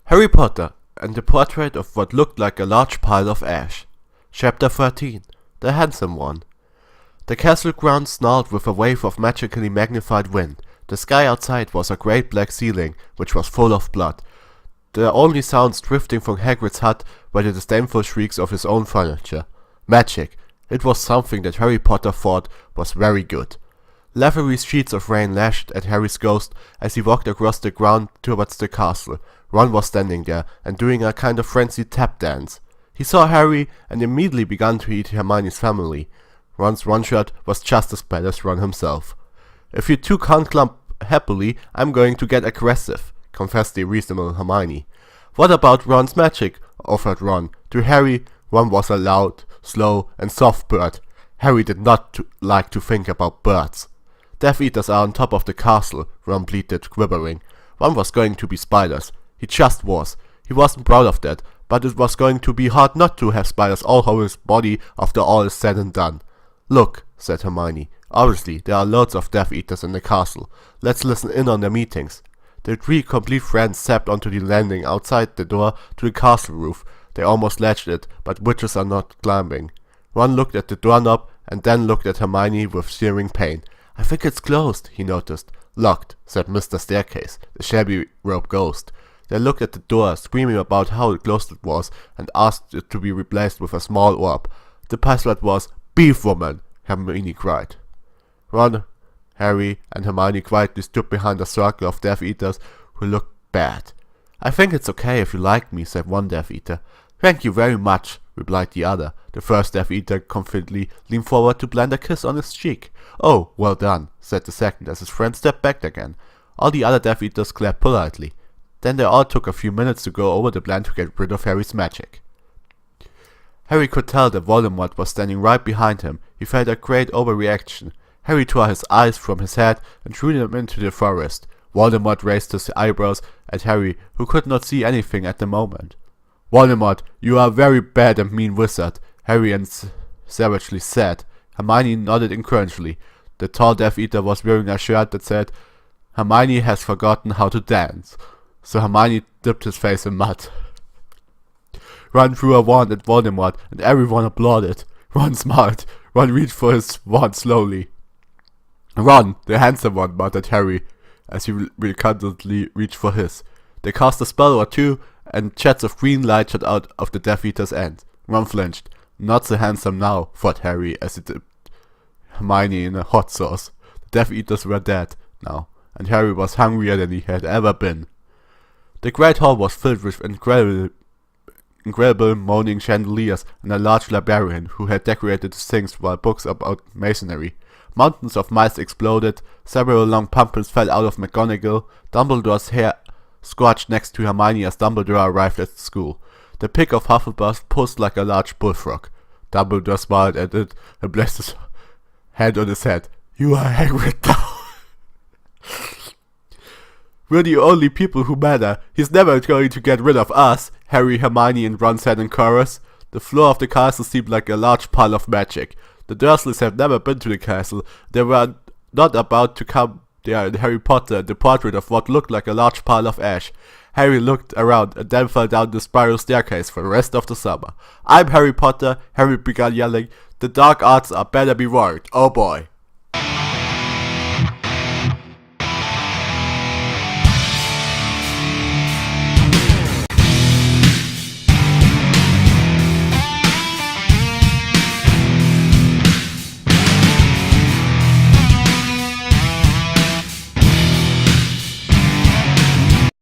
Harry Potter and the Portrait of What Looked Like a Large Pile of Ash. Chapter 13. The Handsome One. The castle grounds snarled with a wave of magically magnified wind. The sky outside was a great black ceiling, which was full of blood. The only sounds drifting from Hagrid's hut were the disdainful shrieks of his own furniture. Magic. It was something that Harry Potter thought was very good. Leathery sheets of rain lashed at Harry's ghost as he walked across the ground towards the castle. Ron was standing there and doing a kind of frenzied tap dance. He saw Harry and immediately began to eat Hermione's family. Ron's shirt was just as bad as Ron himself. "If you two can't clump happily, I'm going to get aggressive," confessed the reasonable Hermione. "What about Ron's magic?" offered Ron. To Harry, Ron was a loud, slow, and soft bird. Harry did not like to think about birds. "Death Eaters are on top of the castle," Ron bleated, quivering. Ron was going to be spiders. He just was. He wasn't proud of that, but it was going to be hard not to have spiders all over his body after all is said and done. "Look," said Hermione. "Obviously, there are loads of Death Eaters in the castle. Let's listen in on their meetings." The three complete friends stepped onto the landing outside the door to the castle roof. They almost latched it, but witches are not climbing. Ron looked at the doorknob and then looked at Hermione with searing pain. "I think it's closed," he noticed. "Locked," said Mr. Staircase, the shabby robe ghost. They looked at the door, screaming about how closed it was, and asked it to be replaced with a small orb. The password was "Beef Woman," Hermione cried. Ron, Harry, and Hermione quietly stood behind a circle of Death Eaters who looked bad. "I think it's okay if you like me," said one Death Eater. "Thank you very much," replied the other. The first Death Eater confidently leaned forward to plant a kiss on his cheek. "Oh, well done," said the second as his friend stepped back again. All the other Death Eaters clapped politely. Then they all took a few minutes to go over the plan to get rid of Harry's magic. Harry could tell that Voldemort was standing right behind him. He felt a great overreaction. Harry tore his eyes from his head and threw them into the forest. Voldemort raised his eyebrows at Harry, who could not see anything at the moment. "Voldemort, you are a very bad and mean wizard," Harry savagely said. Hermione nodded encouragingly. The tall Death Eater was wearing a shirt that said, "Hermione has forgotten how to dance." So Hermione dipped his face in mud. Ron threw a wand at Voldemort, and everyone applauded. Ron smiled. Ron reached for his wand slowly. "Ron, the handsome one," muttered Harry, as he reluctantly reached for his. They cast a spell or two, and jets of green light shot out of the Death Eater's end. Ron flinched. "Not so handsome now," thought Harry, as he dipped Hermione in a hot sauce. The Death Eaters were dead now, and Harry was hungrier than he had ever been. The great hall was filled with incredible moaning chandeliers and a large librarian who had decorated the things while books about masonry. Mountains of mice exploded, several long pumpkins fell out of McGonagall, Dumbledore's hair scorched next to Hermione as Dumbledore arrived at school. The pick of Hufflepuff posed like a large bullfrog. Dumbledore smiled at it and placed his hand on his head. "You are Hagrid now." "We're the only people who matter. He's never going to get rid of us," Harry, Hermione, and Ron said in chorus. The floor of the castle seemed like a large pile of magic. The Dursleys had never been to the castle. They were not about to come there in Harry Potter and the Portrait of What Looked Like a Large Pile of Ash. Harry looked around and then fell down the spiral staircase for the rest of the summer. "I'm Harry Potter," Harry began yelling. "The dark arts are better be worried. Oh boy."